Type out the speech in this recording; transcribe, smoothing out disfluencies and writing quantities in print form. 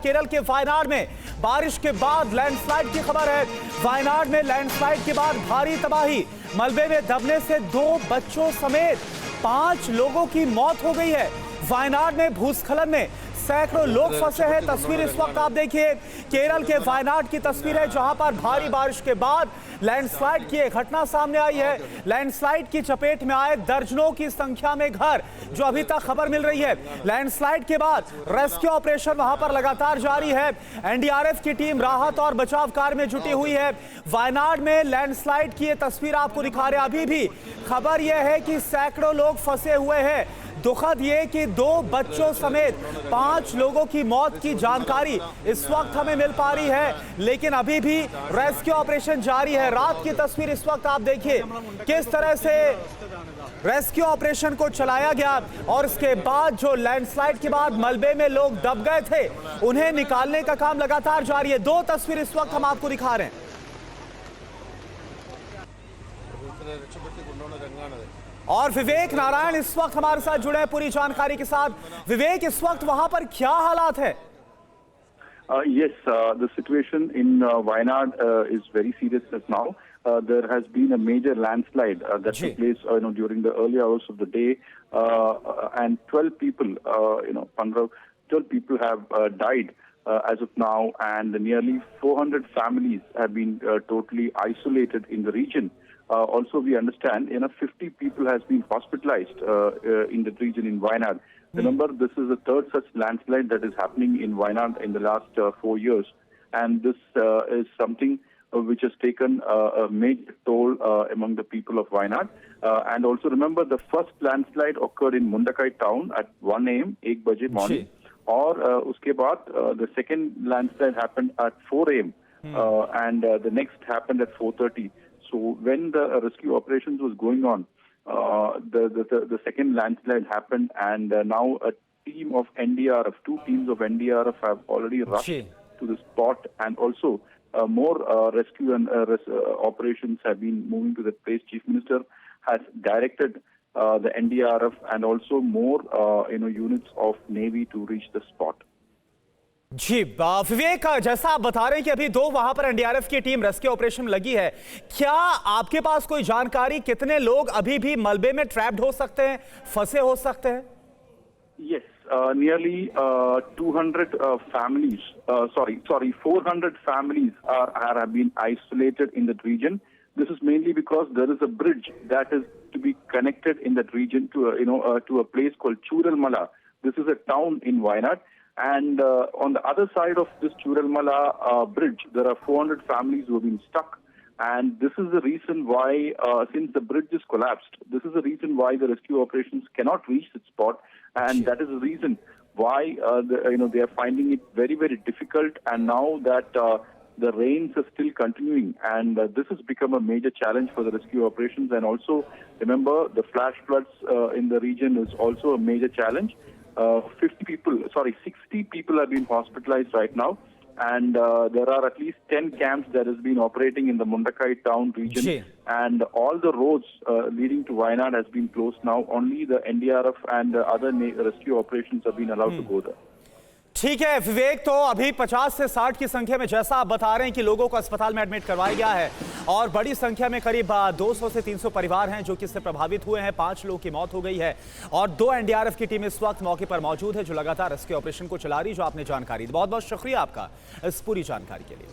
केरल के वायनाड में बारिश के बाद लैंडस्लाइड की खबर है। वायनाड में लैंडस्लाइड के बाद भारी तबाही, मलबे में दबने से 2 बच्चों समेत 5 लोगों की मौत हो गई है। वायनाड में भूस्खलन में सैकड़ों लोग फंसे हैं। तस्वीर इस वक्त आप देखिए, केरल के वायनाड की तस्वीर है जहां पर भारी बारिश के बाद लैंडस्लाइड की एक घटना सामने आई है। लैंडस्लाइड की चपेट में आए दर्जनों की संख्या में घर, जो अभी तक खबर मिल रही है। लैंडस्लाइड के बाद रेस्क्यू ऑपरेशन वहां पर लगातार जारी है। एनडीआरएफ की टीम राहत और बचाव कार्य में जुटी हुई है। वायनाड में लैंडस्लाइड की ये तस्वीर आपको दिखा रहे हैं। अभी भी खबर यह है कि सैकड़ों लोग फंसे हुए हैं। दुखद ये कि 2 बच्चों समेत 5 लोगों की मौत की जानकारी इस वक्त हमें मिल पा रही है, लेकिन अभी भी रेस्क्यू ऑपरेशन जारी है। रात की तस्वीर इस वक्त आप देखिए किस तरह से रेस्क्यू ऑपरेशन को चलाया गया और इसके बाद जो लैंडस्लाइड के बाद मलबे में लोग दब गए थे उन्हें निकालने का काम लगातार जारी है। 2 तस्वीर इस वक्त हम आपको दिखा रहे हैं। और विवेक नारायण इस वक्त हमारे साथ जुड़े हैं पूरी जानकारी के साथ। विवेक, इस वक्त वहां पर क्या हालात है? Yes, the situation in Wayanad is very serious now. There has been a major landslide that took place during the early hours of the day, and 12 people, 12 people have died as of now, and nearly 400 families have been totally isolated in the region. Also, we understand 50 people has been hospitalized in the region in Wayanad. Remember, this is the 3rd such landslide that is happening in Wayanad in the last 4 years, and this is something which has taken a major toll among the people of Wayanad. And also remember, the first landslide occurred in Mundakai town at 1 a.m. 1 baje morning, or uske baad the second landslide happened at 4 a.m. And the next happened at 4:30. So when the rescue operations was going on, the second landslide happened, and now a team of NDRF, 2 teams of NDRF have already rushed to the spot, and also more rescue and operations have been moving to the place. Chief Minister has directed the NDRF and also more units of Navy to reach the spot. जी विवेक, जैसा आप बता रहे हैं कि अभी 2 वहां पर NDRF की टीम रेस्क्यू ऑपरेशन में लगी है, क्या आपके पास कोई जानकारी कितने लोग अभी भी मलबे में ट्रैप्ड हो सकते हैं, फंसे हो सकते हैं? Yes, nearly 200 families, 400 families have been isolated in that region. This is mainly because there is a bridge that is to be connected in that region to to a place called Churalmala. This is a town in Wayanad. And on the other side of this Churalmala bridge, there are 400 families who have been stuck. And this is the reason why, since the bridge is collapsed, this is the reason why the rescue operations cannot reach the spot. And that is the reason why they are finding it very, very difficult. And now that the rains are still continuing, and this has become a major challenge for the rescue operations. And also, remember, the flash floods in the region is also a major challenge. 60 people have been hospitalized right now, and there are at least 10 camps that has been operating in the Mundakai town region, and all the roads leading to Wayanad has been closed now. Only the NDRF and other rescue operations have been allowed to go there. ठीक है विवेक, तो अभी 50 से 60 की संख्या में, जैसा आप बता रहे हैं कि लोगों को अस्पताल में एडमिट करवाया गया है, और बड़ी संख्या में करीब 200 से 300 परिवार हैं जो कि इससे प्रभावित हुए हैं। 5 लोगों की मौत हो गई है, और 2 एनडीआरएफ की टीम इस वक्त मौके पर मौजूद है जो लगातार रेस्क्यू ऑपरेशन को चला रही, जो आपने जानकारी दी। बहुत बहुत शुक्रिया आपका इस पूरी जानकारी के लिए।